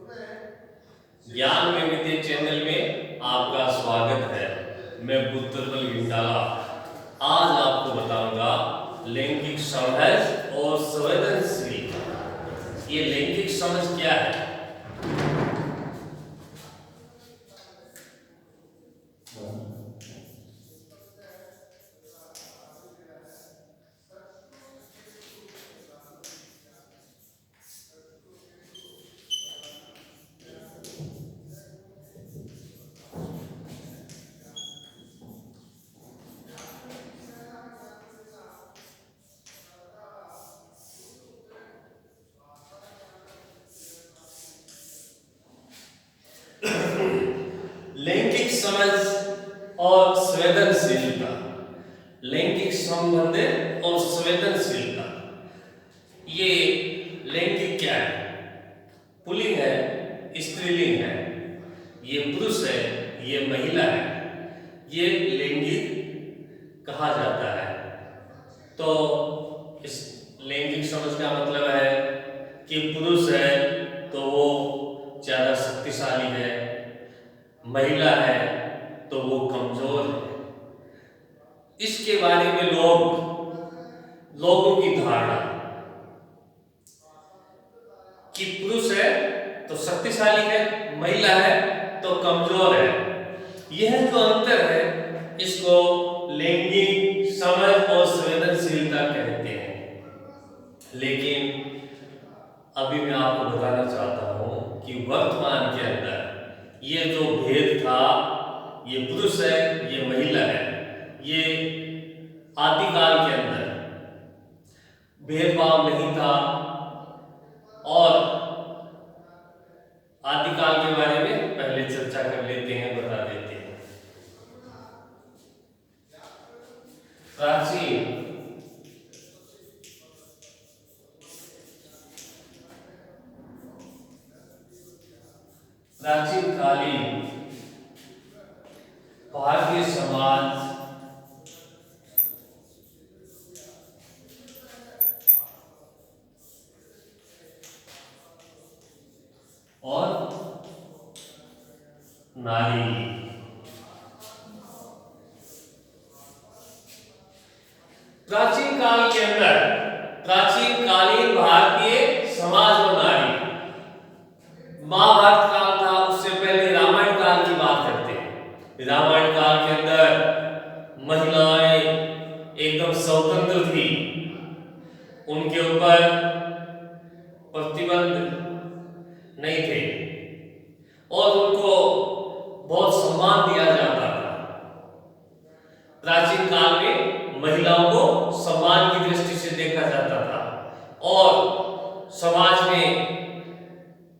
ज्ञान वैविध्य चैनल में आपका स्वागत है। मैं बुद्धल गिंडाला आज आपको बताऊंगा लैंगिक समझ और संवेदनशील। ये लैंगिक समझ क्या है? लैंगिक समझ और संवेदनशीलता। लैंगिक संबंध और संवेदनशीलता, ये लैंगिक क्या है? पुल्लिंग है, स्त्रीलिंग है, ये पुरुष है, ये महिला है, ये लैंगिक कहा जाता है। तो इस लैंगिक समझ का मतलब है कि पुरुष है तो वो ज्यादा शक्तिशाली है, महिला है तो वो कमजोर है। इसके बारे में लोगों की धारणा कि पुरुष है तो शक्तिशाली है, महिला है तो कमजोर है। यह जो अंतर है इसको लैंगिक समझ और संवेदनशीलता कहते हैं। लेकिन अभी मैं आपको बताना चाहता हूं कि वर्तमान के अंदर ये जो भेद था, ये पुरुष है, ये महिला है, ये आदिकाल के अंदर भेदभाव नहीं था। और आदिकाल के बारे में पहले चर्चा कर लेते हैं, बता देते हैं। प्राचीन कालीन भारतीय समाज और नारी, प्राचीन काल के अंदर प्राचीन कालीन भारतीय समाज और नारी, महाभारत काल था, उससे पहले रामायण काल की बात करते हैं। रामायण काल के अंदर महिलाएं एकदम स्वतंत्र थी, उनके ऊपर प्रतिबंध नहीं थे और उनको बहुत सम्मान दिया जाता था। प्राचीन काल में महिलाओं को सम्मान की दृष्टि से देखा जाता था और समाज में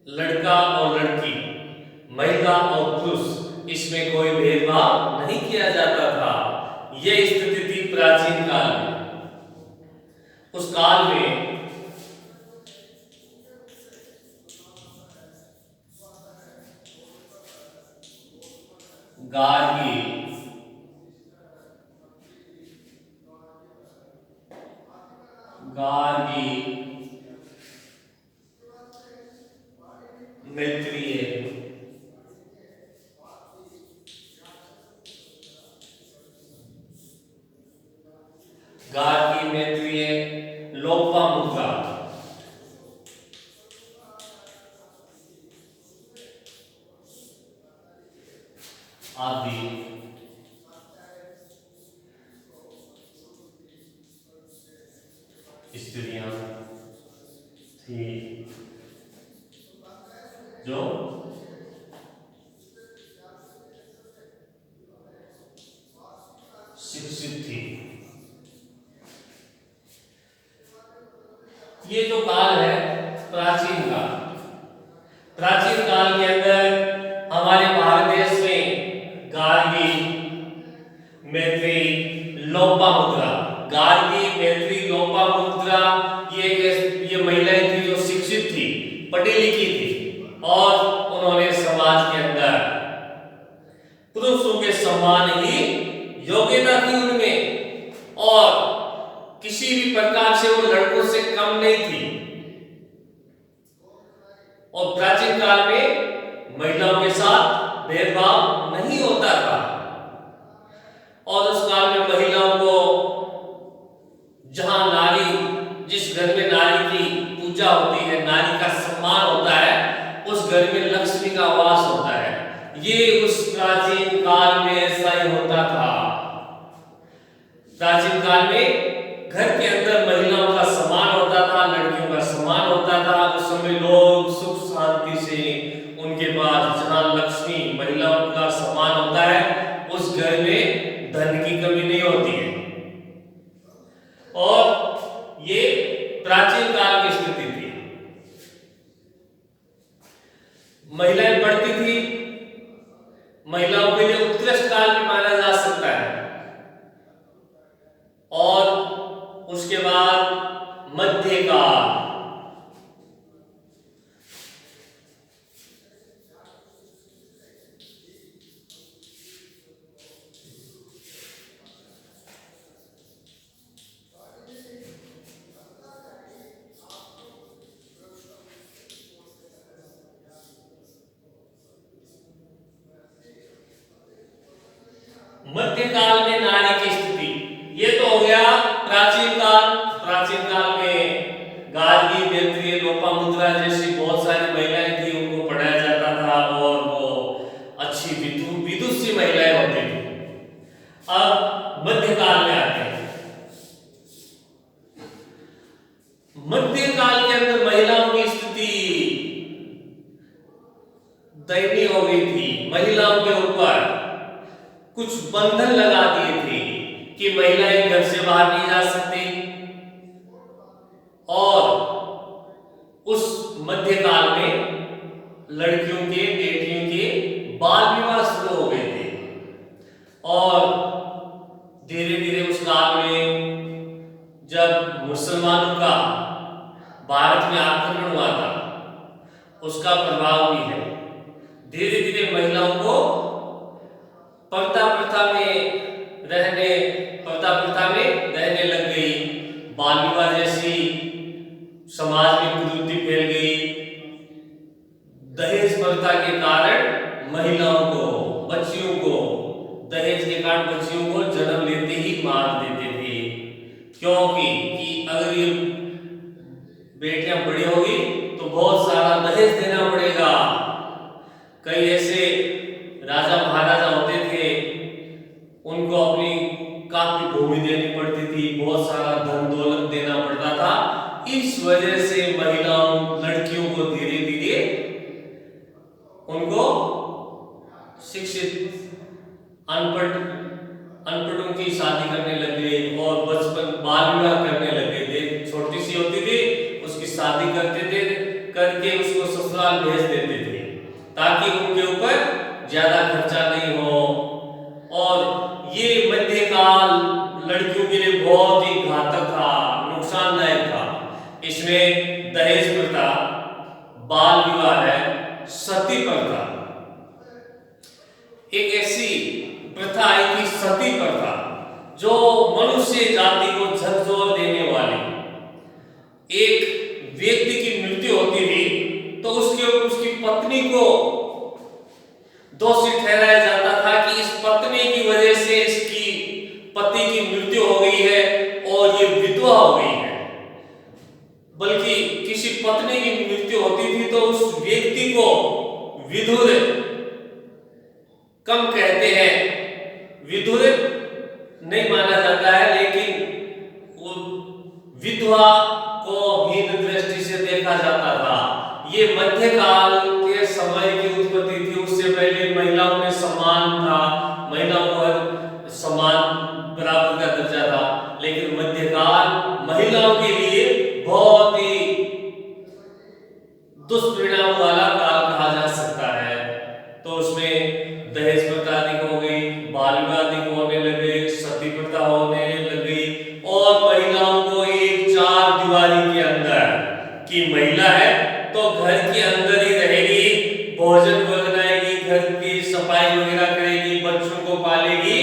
लड़का और लड़की, महिला और पुरुष, इसमें कोई भेदभाव नहीं किया जाता था। यह स्थिति थी प्राचीन काल में। उस काल में गार्गी, मैत्रेय, लोपामुद्रा आदि स्त्रियां थी जो शिक्षित थी। ये जो काल है प्राचीन काल, प्राचीन काल के अंदर हमारे भारत देश में गार्गी, मैत्रेय, लोपामुद्रा, गार्गी, मैत्रेय, लोपामुद्रा, ये महिलाएं थी जो शिक्षित थी, पढ़ी लिखी थी और उन्होंने समाज के अंदर पुरुषों के समान ही योग्यता थी उनमें और किसी भी प्रकार से वो लड़कों से कम नहीं थी और प्राचीन काल में महिलाओं के साथ भेदभाव नहीं होता था और उस काल में महिलाओं को जहां नारी, जिस घर में नारी की पूजा होती है, नारी का सम्मान होता है, उस घर में लक्ष्मी का वास होता है। ये उस प्राचीन काल में ऐसा ही होता था। प्राचीन काल में घर के अंदर महिलाओं का सम्मान होता था, लड़कियों का सम्मान होता था। उस समय लोग सुख शांति से उनके पास, जहां लक्ष्मी, महिलाओं का सम्मान होता है, उस घर में धन की कमी नहीं होती है। और ये प्राचीन काल की स्थिति थी। महिलाएं पढ़ती थी, महिलाओं के लिए उत्कृष्ट काल भी माना जा सकता है। और उसके बाद मध्यकाल। मध्यकाल में नारी की स्थिति, ये तो हो गया प्राचीन काल। प्राचीन काल में गार्गी, बेत्री, लोपामुद्रा जैसी बहुत सारी महिलाएं थी, उनको पढ़ाया जाता था और वो अच्छी विदुषी महिलाएं होती थी। अब मध्यकाल में आते हैं। मध्यकाल के अंदर महिलाओं की स्थिति दयनीय हो गई थी। महिलाओं के ऊपर कुछ बंधन लगा दिए थे कि महिलाएं घर से बाहर नहीं जा सकती। और उस मध्यकाल में लड़कियों के, बेटियों के बाल विवाह शुरू हो गए थे। और धीरे धीरे उस काल में जब मुसलमानों का भारत में आक्रमण हुआ था, उसका प्रभाव भी है। धीरे धीरे महिलाओं को पर्दा प्रथा में रहने लग गई। बाल विवाह जैसी समाज में कुरीति फैल गई। दहेज प्रथा के कारण महिलाओं को, बच्चियों को, दहेज के कारण बच्चियों को जन्म लेते ही मार देते थे। क्योंकि कि अगर ये बेटियां बड़ी होगी तो बहुत सारा दहेज देना पड़ेगा। कई ऐसे राजा महाराजा होते थे, उनको अपनी काफी भूमि देनी पड़ती थी, बहुत सारा धन दौलत देना पड़ता था। इस वजह से महिलाओं, लड़कियों को धीरे धीरे उनको शिक्षित, अनपढ़ों की शादी करने लग गए और बचपन बाल विवाह करने लग गए थे। छोटी सी होती थी, उसकी शादी करते थे, करके उसको ससुराल भेज देते थे ताकि उनके ऊपर ज्यादा खर्चा नहीं हो। और ये मध्यकाल लड़कियों के लिए बहुत ही घातक था, नुकसानदायक था। इसमें दहेज प्रथा, बाल विवाह है, सती प्रथा। एक ऐसी प्रथा आई थी, सती प्रथा, जो मनुष्य जाति को झकझोर देने वाली। एक व्यक्ति की मृत्यु होती थी तो उसकी पत्नी को दोषी ठहराया जाता था कि इस पत्नी की वजह से इसकी पति की मृत्यु हो गई है और ये विधवा हो गई है। बल्कि किसी पत्नी की मृत्यु होती थी तो उस व्यक्ति को विधुर कम कहते हैं, विधुर नहीं माना जाता है, लेकिन वो विधवा को हीन दृष्टि से देखा जाता था। ये मध्यकाल के समय की उत्पत्ति थी। उससे पहले महिलाओं में सम्मान था, महिलाओं को सम्मान बराबर का दर्जा था, लेकिन मध्यकाल महिलाओं के लिए बहुत ही दुष्परिणाम वाला काल कहा जा सकता है। तो उसमें दहेज प्रथा अधिक हो गई, बाल विवाह अधिक होने लगे, सती प्रथा होने लग गई और महिलाओं को एक चार दीवारी के अंदर की महिला है तो घर के अंदर ही रहेगी, भोजन बनाएगी, घर की सफाई वगैरह करेगी, बच्चों को पालेगी।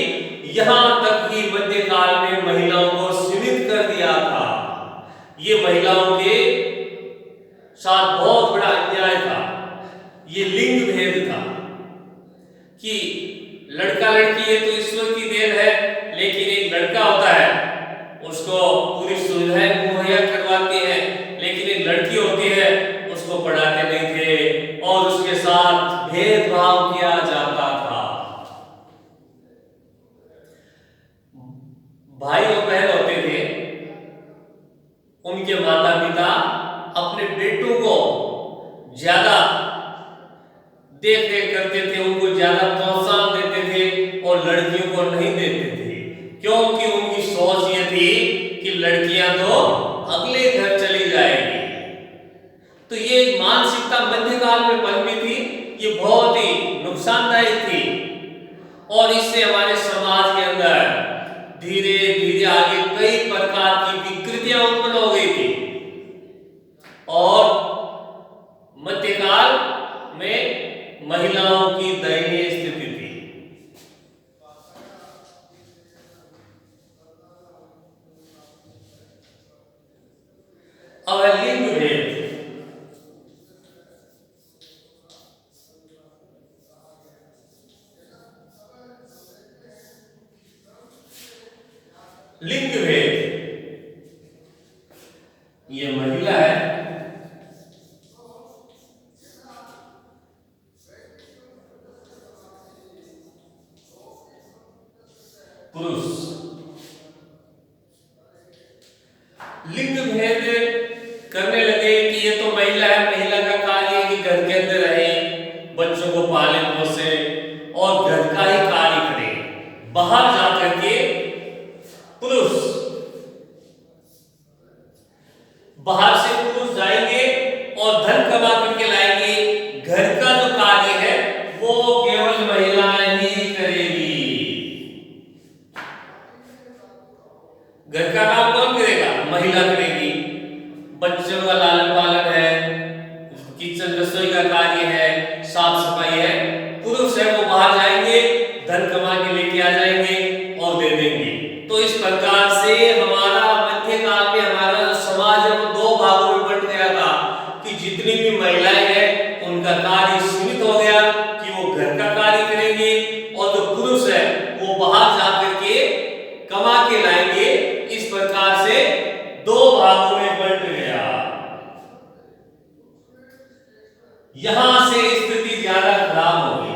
यहाँ तक कि मध्यकाल में महिलाओं को सीमित कर दिया था। ये महिलाओं के साथ बहुत बड़ा अन्याय था। उसको पूरी सुविधाएं मुहैया करवाती हैं, लेकिन एक लड़की होती है उसको पढ़ाते नहीं थे और उसके साथ भेदभाव किया जाता था। भाई और बहन होते थे, उनके माता पिता अपने बेटों को ज्यादा देख रेख करते थे, उनको ज्यादा प्रोत्साहन देते थे और लड़कियों को नहीं देते थे, क्योंकि उनकी सोच ये थी कि लड़कियां तो अगले घर चली जाएंगी। तो ये मानसिकता मध्यकाल में पनपी थी, ये बहुत ही नुकसानदायक थी और इससे हमारे समाज के अंदर धीरे धीरे आगे कई प्रकार की विकृतियां उत्पन्न हो गई थी और मध्यकाल में महिलाओं की दयनीय स्थिति थी। अब लिंग भेद। लिंग भेद, ये महिला है, पुरुष। लिंग भेद करने लगे कि ये तो महिला है, महिला का कार्य है कि घर के अंदर रहे, बच्चों को पाले पोसे और घर का ही कार्य करे। बाहर जाकर के पुरुष, बाहर से पुरुष जाएंगे और धन कमा करके लाएंगे, घर का जो कार्य है वो केवल महिलाएं ही करेगी। घर का काम कौन करेगा? महिला करेगी। बच्चों का लालन पालन है, किचन रसोई का कार्य है, साफ सफाई है, पुरुष है वो बाहर जाएंगे, धन कमा के लेके आ जाएंगे और दे देंगे। तो इस प्रकार से हमारा मध्यकाल में हमारा जो समाज है वो दो भागों में बंट गया था कि जितनी भी महिलाएं हैं उनका कार्य सीमित हो गया कि वो घर का कार्य करेंगे और जो पुरुष है वो बाहर जाकर के कमा के लाएंगे। इस प्रकार से दो भागों में बंट गया। यहां से स्थिति ज्यादा खराब हो गई।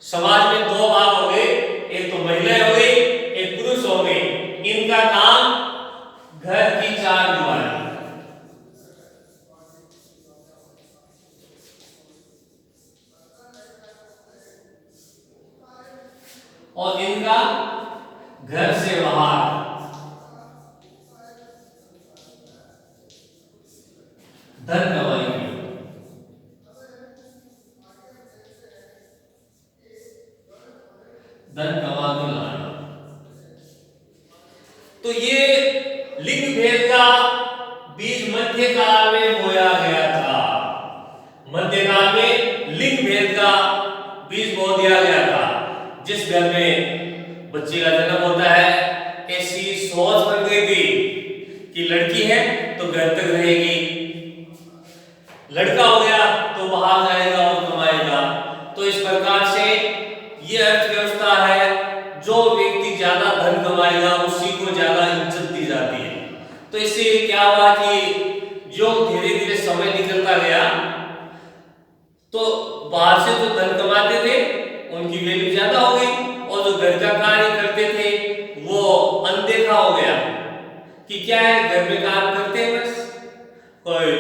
समाज में दो भाग हो गए, एक तो महिलाएं हो गई, एक पुरुष हो गए। इनका काम घर की चार दीवारी, और इनका घर से बाहर धन कमाएंगे। धन कमा के लाना। तो ये लिंग भेद का बीज मध्यकाल में बोया गया था। मध्यकाल में लिंग भेद का बीज बो दिया गया था। जिस घर में बच्चे का जन्म होता है, ऐसी सोच बन गई थी कि लड़की है तो घर तक रहेगी, लड़का हो गया तो बाहर जाएगा और कमाएगा। तो इस प्रकार से ये अर्थव्यवस्था है, जो व्यक्ति ज्यादा धन कमाएगा उसी को ज्यादा इज्जत दी जाती है। तो इससे क्या हुआ कि जो धीरे धीरे समय निकलता गया तो बाहर से जो धन कमाते थे उनकी वैल्यू ज्यादा हो गई और जो घर का कार्य करते थे वो अनदेखा हो गया कि क्या है, घर में काम करते हैं, बस कोई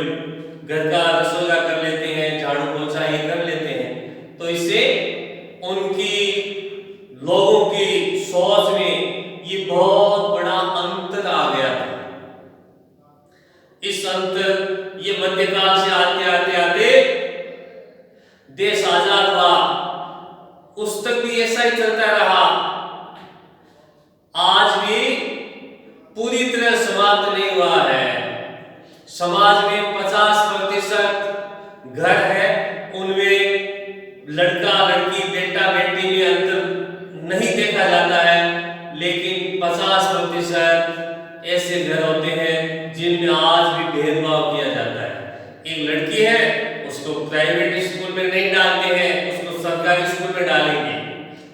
घर का रसोई का कर लेते हैं, झाड़ू पोछा ये कर लेते हैं। तो इससे उनकी लोगों की सोच में ये बहुत बड़ा अंतर आ गया था। इस अंतर ये मध्यकाल से आते आते आते देश आजाद हुआ, उस तक भी ऐसा ही चलता रहा। आज भी पूरी तरह समाप्त नहीं हुआ है। समाज में 50% घर है, उनमें लड़का लड़की बेटा बेटी में अंतर नहीं देखा जाता है, लेकिन 50% ऐसे घर होते हैं जिनमें आज भी भेदभाव किया जाता है। एक लड़की है उसको प्राइवेट स्कूल में नहीं डालते हैं, उसको सरकारी स्कूल में डालेंगे,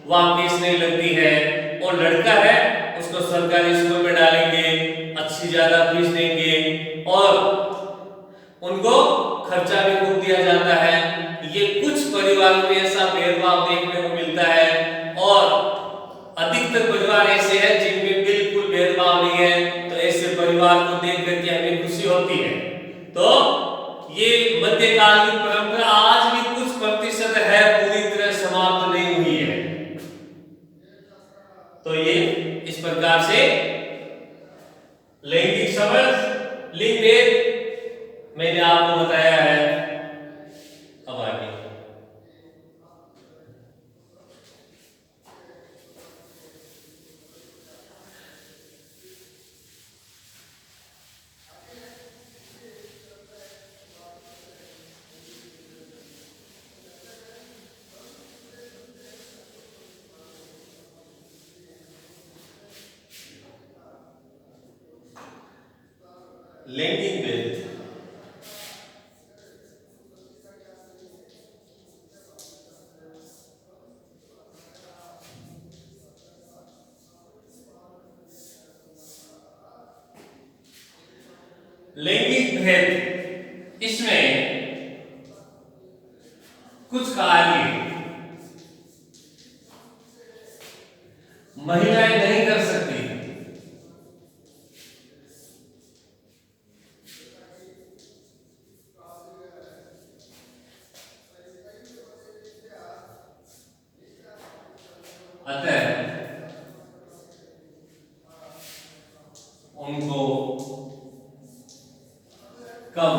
वहां फीस नहीं लगती है। और लड़का है इसको सरकारी स्कूल में डालेंगे, अच्छी ज्यादा फीस देंगे और उनको खर्चा भी खूब दिया जाता है। ये कुछ परिवारों में ऐसा भेदभाव देखने को मिलता है और अधिकतर परिवार ऐसे हैं जिनमें बिल्कुल भेदभाव नहीं है, तो ऐसे परिवार को देख करके हमें खुशी होती है। तो ये मध्यकाल की परंपरा आज भी कुछ प्रतिशत है, पूरी तरह समाप्त नहीं हुई है। तो ये इस प्रकार से लैंगिक समझ, लिंग भेद मैंने आपको बताया है। अब आगे लैंगिक भेद। लैंगिक भेद, इसमें कुछ कार्य महिलाएं नहीं कर सकती। अतः उनको कम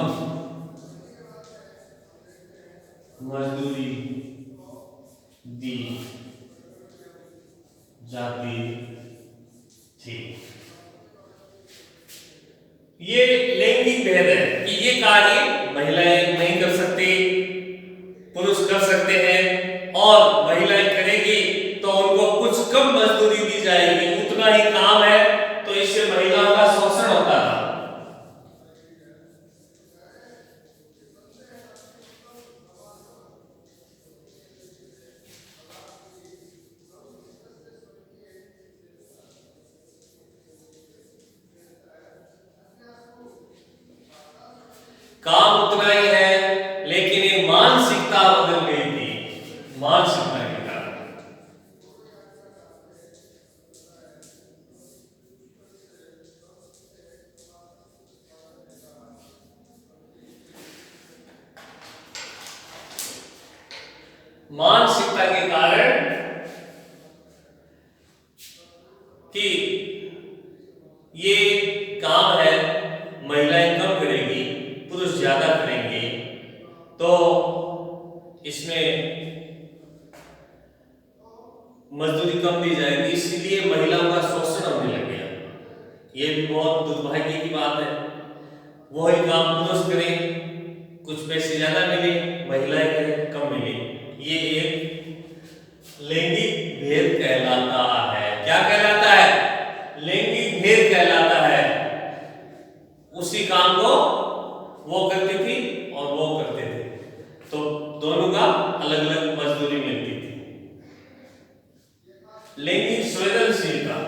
मजदूरी दी जाती थी। ये लैंगिक भेद है कि ये कार्य महिलाएं नहीं कर सकती, पुरुष कर सकते हैं, और महिलाएं करेगी तो उनको कुछ कम मजदूरी दी जाएगी, उतना ही काम है, तो इससे महिलाओं का शोषण होता है। काम उतना ही है, लेकिन ये मानसिकता बदल गई थी, मानसिकता के कारण। मानसिकता के कारण कि ये काम है महिलाएं कम करेगी, पुरुष ज्यादा करेंगे, तो इसमें मजदूरी कम दी जाएगी, इसलिए महिलाओं का शोषण होने लग गया। ये भी बहुत दुर्भाग्य की बात है। वही काम पुरुष करें, कुछ पैसे ज्यादा मिले, महिलाएं करें कम मिले। ये एक लैंगिक भेद कहलाता है। क्या कहलाता है? लैंगिक भेद कहलाता है। उसी काम को वो करती थी और वो करते थे, तो दोनों का अलग अलग मजदूरी मिलती थी। लैंगिक संवेदनशीलता,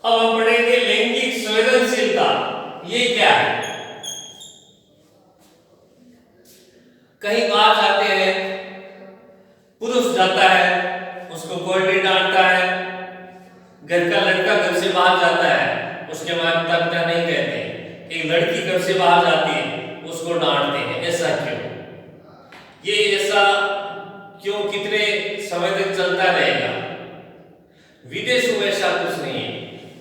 अब हम पढ़ेंगे लैंगिक संवेदनशीलता। ये क्या है? कहीं बाहर जाते हैं, पुरुष जाता है, उसको कोई नहीं डांटता है। घर का लड़का घर से बाहर जाता है, उसके माता पिता नहीं कहते। एक लड़की घर से बाहर जाती है, उसको डांटते हैं। ऐसा क्यों? ये ऐसा क्यों, कितने समय तक चलता रहेगा? विदेशों में ऐसा कुछ नहीं है।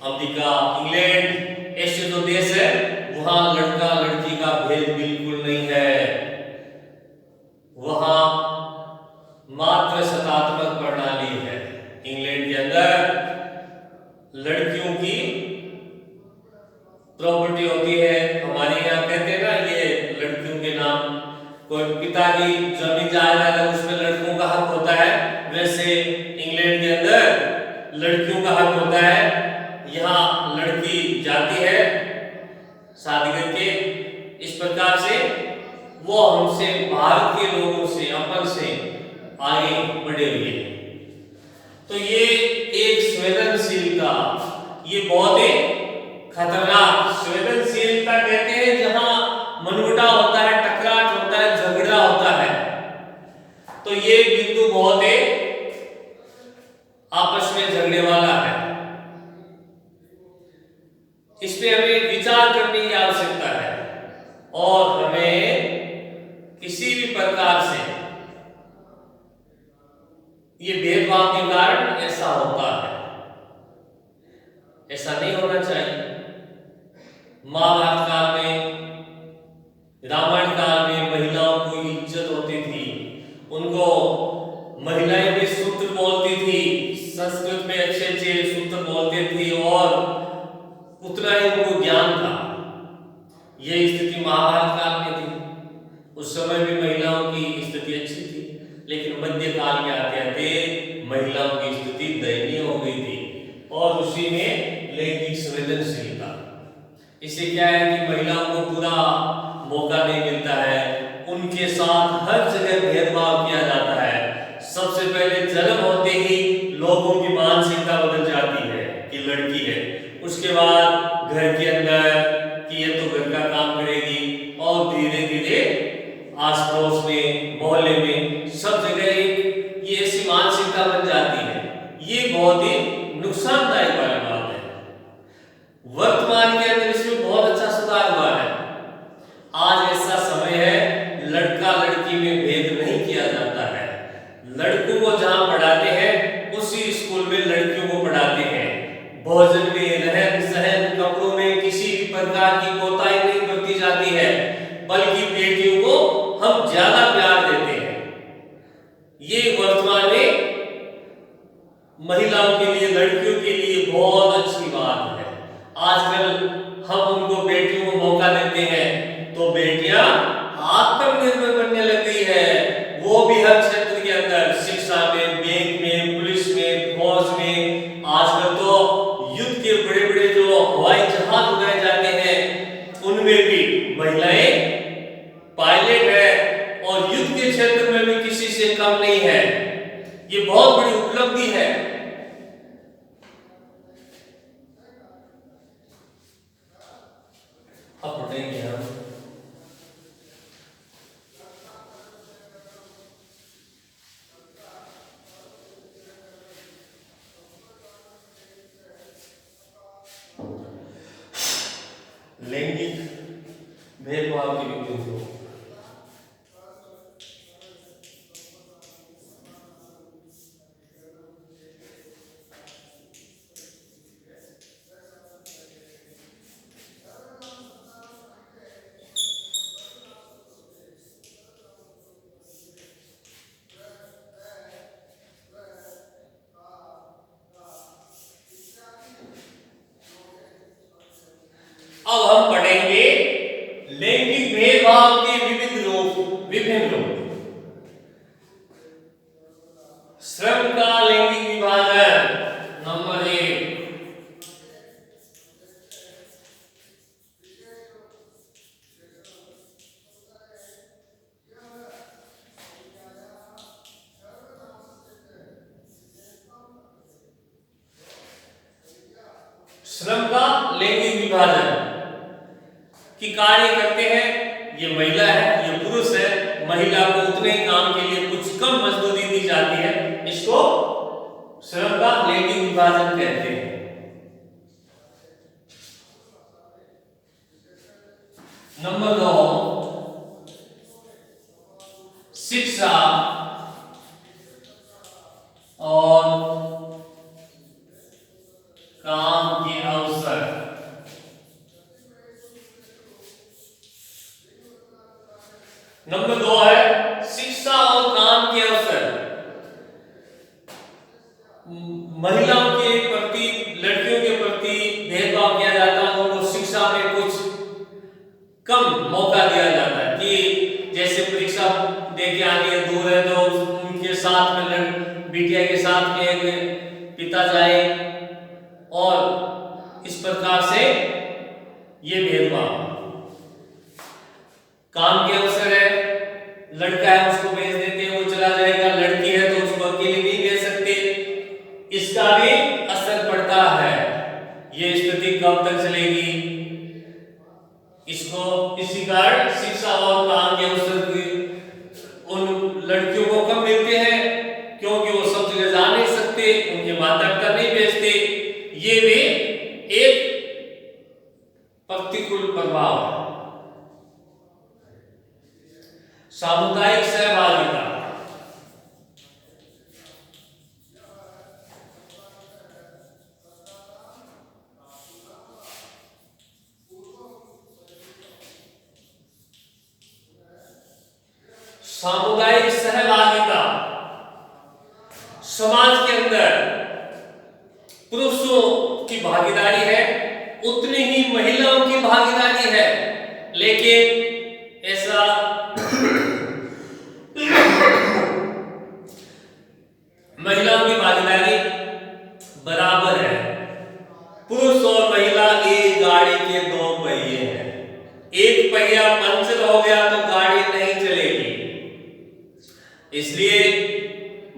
अमेरिका, इंग्लैंड, ऐसे जो देश है, वहां लड़का लड़की का भेद बिल्कुल नहीं है। वहां मात्र शतात्मक प्रणाली है। इंग्लैंड के अंदर लड़कियों की प्रॉपर्टी होती है। हमारे यहाँ कहते हैं ना, ये लड़कियों के नाम, कोई पिता की जमीन जायदाद है, उसमें लड़कों का हक होता जैसे इंग्लैंड के अंदर लड़कियों का हक होता है, यहाँ लड़की जाती है शादी करके, इस प्रकार से वो हमसे भारत के लोगों से अपन से आगे बढ़े हुए हैं। तो ये एक संवेदनशीलता, ये बहुत ही खतरनाक संवेदनशीलता कहते हैं जहां मनमुटाव होता है, टकराट होता है, झगड़ा होता है। तो ये बिंदु बहुत ही आपस में झगड़े वाला है, इस पे हमें विचार करने की आवश्यकता है और हमें किसी भी प्रकार से ये भेदभाव के कारण ऐसा होता है, ऐसा नहीं होना चाहिए। महाभारत काल में, रामायण काल में महिलाओं को इज्जत होती थी, उनको महिलाएं भी सूत्र बोलती थी, संस्कृत में अच्छे अच्छे सूत्र बोलते थे और उतना ही उनको ज्ञान था। यह स्थिति महाभारत काल में थी, उस समय भी महिलाओं की स्थिति अच्छी थी, लेकिन मध्यकाल के आते आते महिलाओं की स्थिति दयनीय हो गई थी और उसी में लैंगिक संवेदनशीलता। इससे क्या है कि महिलाओं को पूरा मौका नहीं मिलता है, उनके साथ हर जगह भेदभाव किया जाता है। सबसे पहले जन्म होते ही लोगों की मानसिकता बदल जाती है कि लड़की है, उसके बाद घर के अंदर कि ये तो घर का काम करेगी और धीरे धीरे आस पड़ोस में, मोहल्ले में, सब जगह ये ऐसी मानसिकता बन जाती है। ये बहुत ही नुकसानदायक वाली बात है। वर्तमान के अंदर इसमें बहुत अच्छा सुधार हुआ है। आज ऐसा समय है लड़का लड़की में भेद नहीं किया जाता है। लड़कों को जहां पढ़ाते हैं उसी स्कूल में लड़कियों को पढ़ाते हैं। भोजन में, रहन सहन, कपड़ों में किसी भी प्रकार की कोताही नहीं बरती जाती है, बल्कि बेटियों को हम ज्यादा प्यार देते हैं। ये वर्तमान में महिलाओं के लिए, लड़कियों के लिए बहुत अच्छी बात है। आजकल हम उनको, बेटियों को मौका देते हैं तो बेटियां आत्मनिर्भर बनने लग गई है। वो भी हर क्षेत्र के अंदर, शिक्षा में, बैंक में, पुलिस में, फौज में। आजकल तो युद्ध के बड़े बड़े जो हवाई जहाज उड़ाए जाते हैं उनमें भी महिलाएं पायलट है और युद्ध के क्षेत्र में भी किसी से कम नहीं है। ये बहुत बड़ी उपलब्धि है। अब पढ़ेंगे हम लैंगिक भेदभाव के बिंदु। अब हम पढ़ेंगे लैंगिक भेदभाव के विविध रूप, विभिन्न रूप। श्रम का लैंगिक विभाजन नंबर 1। श्रम का लैंगिक विभाजन की कार्य करते हैं, ये महिला है, ये पुरुष है। महिला को उतने ही काम के लिए कुछ कम मजदूरी दी जाती है, इसको श्रम का लैंगिक विभाजन कहते हैं। नंबर 2, शिक्षा और काम के अवसर। नंबर 2 है शिक्षा और काम के अवसर। महिलाओं के प्रति, लड़कियों के प्रति भेदभाव किया जाता है, उनको शिक्षा में कुछ कम मौका दिया जाता है कि जैसे परीक्षा दे के आनी है, दूर है, तो उनके साथ में बिटिया के साथ एक पिता जाए, और इस प्रकार से ये भेदभाव। काम के अवसर है, लड़का है उसको भेज देते हैं, वो चला जाएगा, लड़की है तो उसको अकेले नहीं भेज सकते, इसका भी असर पड़ता है। ये स्थिति कब तक चलेगी? इसको इसी कारण शिक्षा और काम के अवसर उन लड़कियों को कम मिलते हैं, क्योंकि वो सब जगह जा नहीं सकते, उनके माता पिता नहीं भेजते। ये भी एक प्रतिकूल प्रभाव है। सामुदायिक सहभागिता। सामुदायिक सहभागिता समाज के अंदर पुरुषों की भागीदारी है, उतनी ही महिलाओं की भागीदारी है, लेकिन ऐसा महिलाओं की भागीदारी बराबर है। पुरुष और महिला एक गाड़ी के दो पहिए हैं, एक पहिया पंचर हो गया तो गाड़ी नहीं चलेगी। इसलिए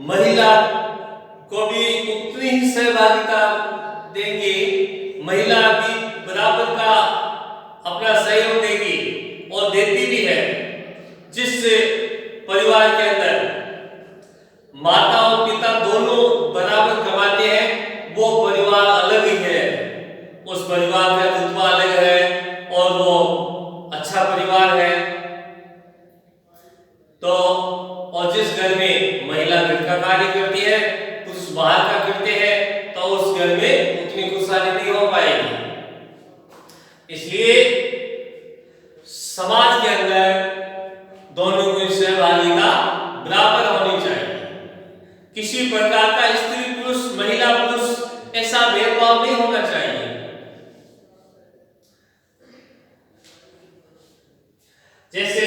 महिला को भी उतनी ही सहभागिता देंगे, महिला भी बराबर का अपना सहयोग देगी और देती भी है, जिससे परिवार के अंदर माता और पिता दोनों बराबर कमाते हैं, वो परिवार अलग ही है, उस परिवार का रुतबा अलग है और वो अच्छा परिवार है। तो और जिस घर में महिला घर का कार्य करती है, पुरुष बाहर का करते हैं, तो उस घर में उतनी खुशहाली नहीं हो पाएगी। इसलिए समाज के अंदर दोनों की सहभागिता बराबर होनी चाहिए। किसी प्रकार का स्त्री पुरुष, महिला पुरुष ऐसा भेदभाव नहीं होना चाहिए। जैसे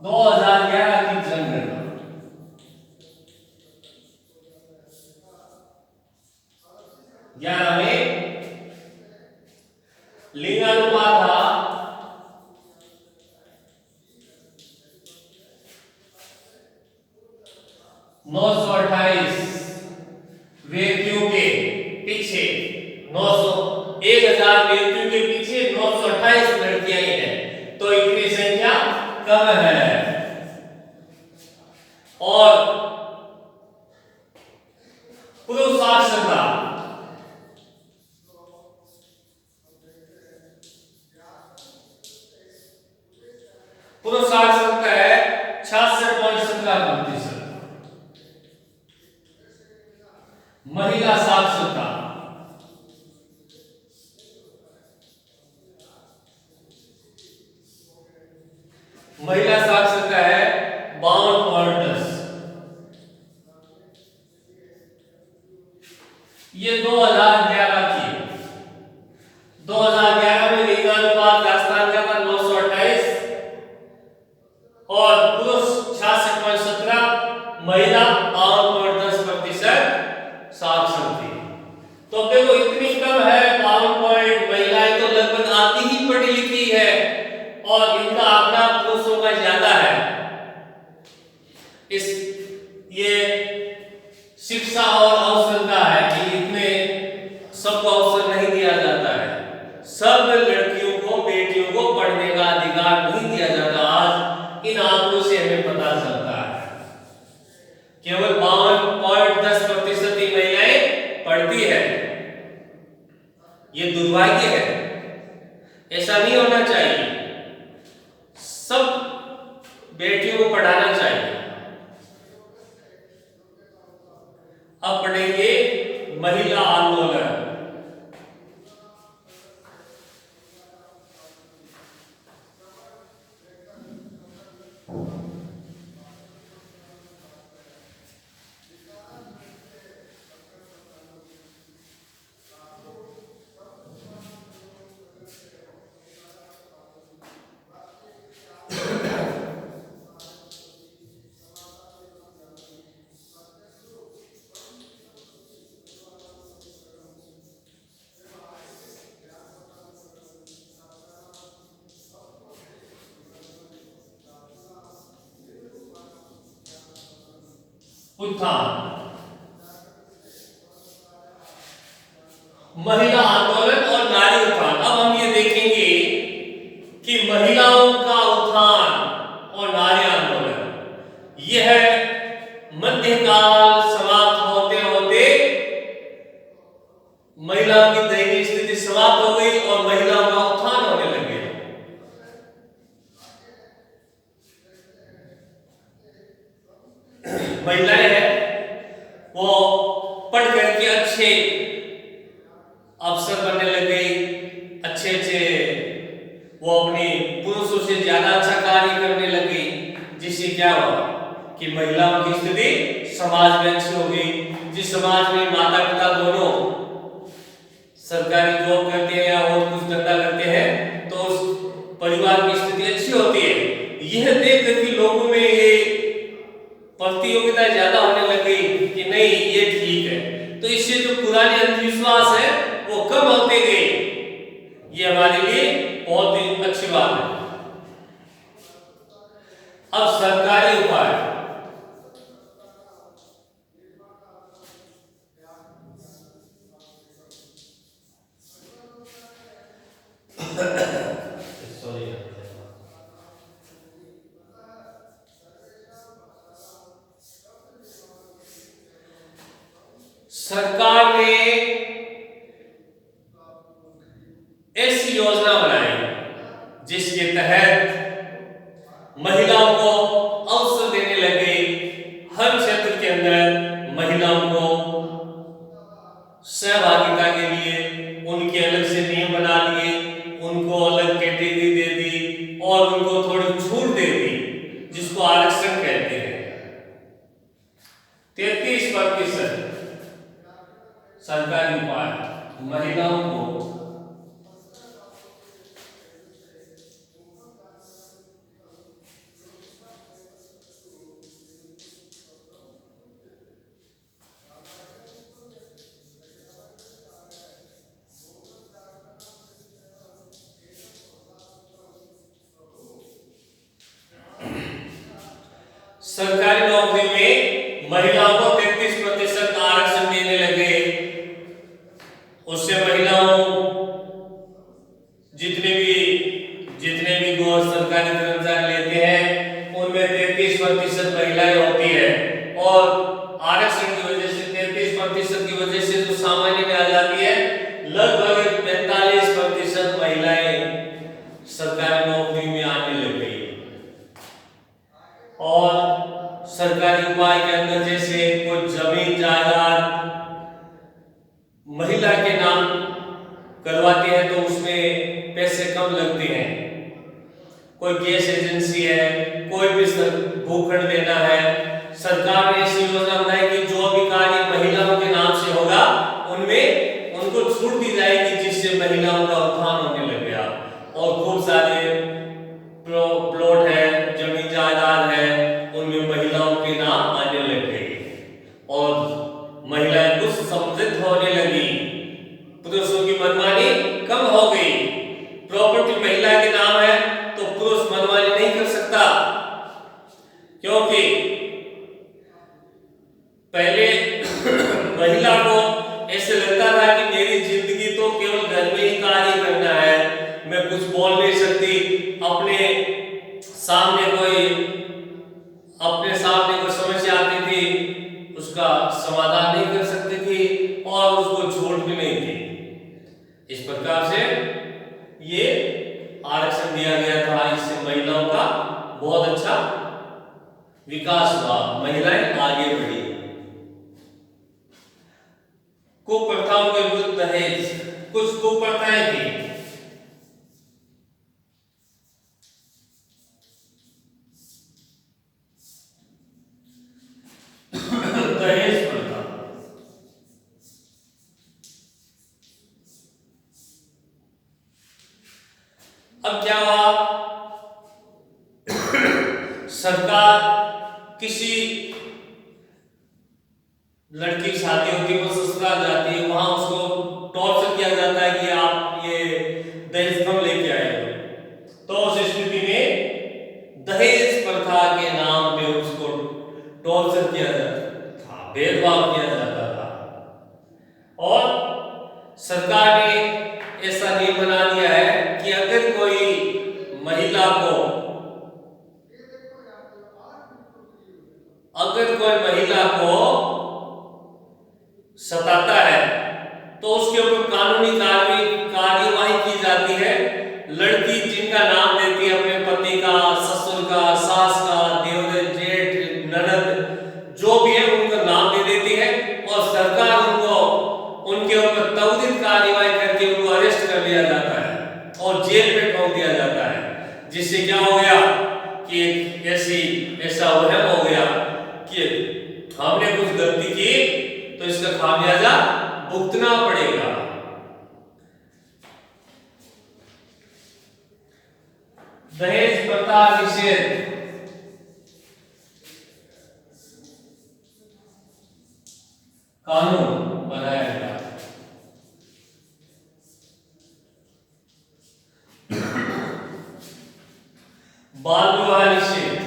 2011 की जनगणना, 11 में लिंगानुपात था 928 व्यक्तियों के पीछे 1000 व्यक्तियों के पीछे 928 लड़कियां ही हैं, तो इतनी संख्या कम है। और पुरुष साक्षरता, पुरुष साक्षरता है 66.17%, महिला साक्षरता महिला साक्षरता है 52.10। ये 2011 की, 2011 में लिंगानुपात राजस्थान का था 928 और पुरुष 66.17, महिला 52.10% साक्षर थी। तो देखो इतनी कम है, 52 महिलाएं तो लगभग आधी ही पढ़ी लिखी है और इनका आंकड़ा पुरुषों का ज्यादा है। इस ये शिक्षा और अवसर का है कि इतने सबको अवसर नहीं दिया जाता है, सब लड़कियों को, बेटियों को पढ़ने का अधिकार नहीं दिया जाता। आज इन आंकड़ों से हमें पता चलता है केवल 52.10% ही महिलाएं पढ़ती है। ये दुर्भाग्य है, ऐसा नहीं होना चाहिए, सब बेटियों को पढ़ाना चाहिए। अब पढ़ेंगे महिला आंदोलन। उत्थान, महिला आंदोलन और नारी उत्थान। अब हम ये देखेंगे कि महिलाओं का उत्थान और नारी आंदोलन यह मध्यकाल समाप्त होते होते महिलाओं की दयनीय स्थिति समाप्त हो गई और महिलाओं का उत्थान होने लगे। महिलाएं हैं वो पढ़ करके अच्छे अफसर बनने लग गई, अच्छे अच्छे वो अपने पुरुषों से ज्यादा अच्छा कार्य करने लगी, जिससे क्या हुआ कि महिलाओं की स्थिति समाज में अच्छी हो गई। जिस समाज में माता पिता दोनों सरकारी जॉब करते हैं या और कुछ धंधा करते हैं तो उस परिवार की स्थिति अच्छी होती है। यह देख कर के लोगों में ये प्रतियोगिता ज्यादा होने लग गई कि नहीं ये ठीक है, तो इससे जो पुराने अंधविश्वास है वो कम होते गए। ये हमारे लिए बहुत ही अच्छी बात है। अब सरकारी उपाय, सरकार ने ऐसी योजना बनाई जिसके तहत महिलाओं को अवसर देने लगे। हर क्षेत्र के अंदर महिलाओं को सहभागिता के लिए उनके अलग से नियम बना दिए, उनको अलग कैटेगरी दे दी और उनको थोड़ी छूट दे दी, जिसको आरक्षण कहते हैं। 33% सरकारी उपाय महिलाओं को सरकारी नौकरी में महिलाओं को 33% आरक्षण देने लगे। उससे महिलाओं जितने भी गौर सरकारी कर्मचारी लेते हैं उनमें 33% महिलाएं होती है और आरक्षण की वजह से 33% की वजह से जो सामान्य में आ जाती है लगभग 45% महिलाएं सरकारी नौकरी में आने लग गई। और सरकारी उपाय के अंदर जैसे कुछ जमीन जायदाद महिला के नाम करवाते हैं तो उसमें पैसे कम लगते हैं। कोई गैस एजेंसी है, कोई भी भूखंड लेना है, सरकार ने ऐसी योजना बनाई कि जो भी कार्य महिलाओं के नाम से होगा उनमें उनको छूट दी जाएगी, जिससे महिलाओं का उत्थान होने लग गया। और खूब सारे प्लॉट है, जमीन जायदाद है, उनमें महिलाओं के नाम आने लग गए और महिलाएं कुछ समृद्ध होने लगी। पुरुषों की मनमानी कम हो गई। प्रॉपर्टी महिला के नाम है तो पुरुष मनमानी नहीं कर सकता, क्योंकि पहले महिला को ऐसे लगता था कि मेरी जिंदगी तो केवल घर में ही कार्य करना है, मैं कुछ बोल नहीं सकती, अपने सामने कोई समस्या आती थी उसका समाधान नहीं कर सकती थी और उसको छूट भी नहीं थी। इस प्रकार से ये आरक्षण दिया गया था, इससे महिलाओं का बहुत अच्छा विकास हुआ, महिलाएं आगे बढ़ी। कुप्रथाओं के विरुद्ध दहेज, कुछ कुप्रथाएं थी। दहेज प्रथा, अब क्या हुआ, सरकार किसी लड़की की शादी होती है, वो ससुराल जाती है, वहां उसको टॉर्चर किया जाता है कि आप ये दहेज कम लेके आए हो। तो उस स्थिति में दहेज प्रथा के नाम पे उसको टॉर्चर किया जाता है। भेदभाव किया जाता था। और सरकार ने ऐसा नियम बना दिया है कि अगर कोई महिला को सताता है तो उसके ऊपर कानूनी कार्यवाही की जाती है। लड़की जिनका नाम देती है अपने पति का, ससुर का, सास का, देवर, जेठ, ननद जो भी है उनका नाम दे देती है और सरकार उनके ऊपर त्वरित कार्यवाही करके उनको अरेस्ट कर लिया जाता है और जेल में ठोक दिया जाता है। जिससे क्या हो गया कि ऐसा वहम हो गया कि हमने कुछ गलती की तो इसका खामियाजा भुगतना पड़ेगा। दहेज प्रथा निषेध कानून बनाया गया। बाल विवाह निषेध,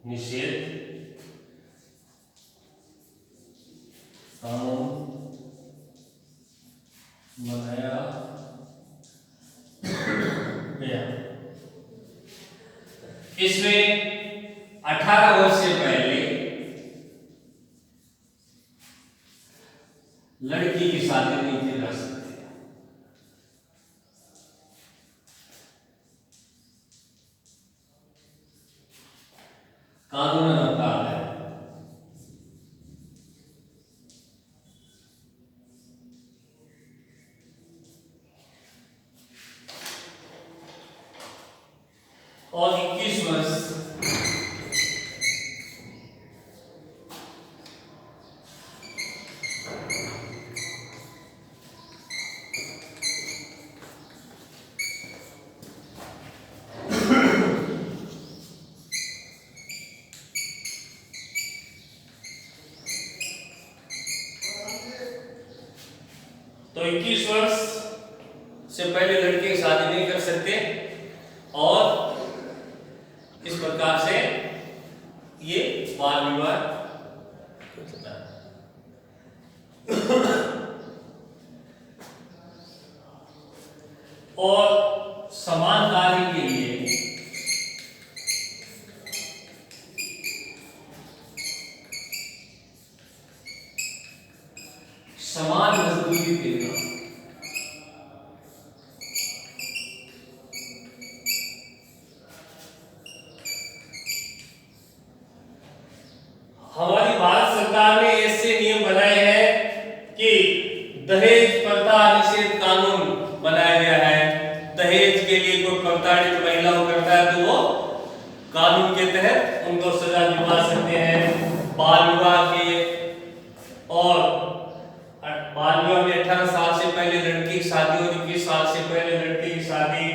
निषेध कानून बनाया गया। इसमें 18 वर्ष से पहले लड़की की शादी नहीं की जा सकती। कानून बनता है। और 21 वर्ष तो 21 वर्ष से पहले लड़के की शादी नहीं कर सकते और इस प्रकार से ये बाल विवाह होता है। और समान कार्य के लिए समान मजदूरी देना, हमारी भारत सरकार ने ऐसे नियम बनाए हैं कि दहेज प्रथा निषेध कानून बनाया गया है। दहेज के लिए कोई प्रताड़ित महिला को करता है तो वो कानून के तहत उनको सजा दिलवा सकते हैं। बाल विवाह के और बाल विवाह में 18 साल से पहले लड़की की शादी और 21 साल से पहले लड़की की शादी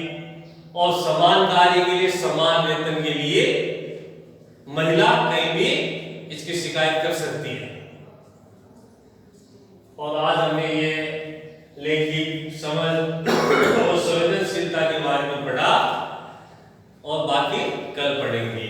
और समान कार्य के लिए समान वेतन के लिए महिला कहीं भी इसकी शिकायत कर सकती है। और आज हमने ये लैंगिक समझ और संवेदनशीलता के बारे में पढ़ा और बाकी कल पढ़ेंगे।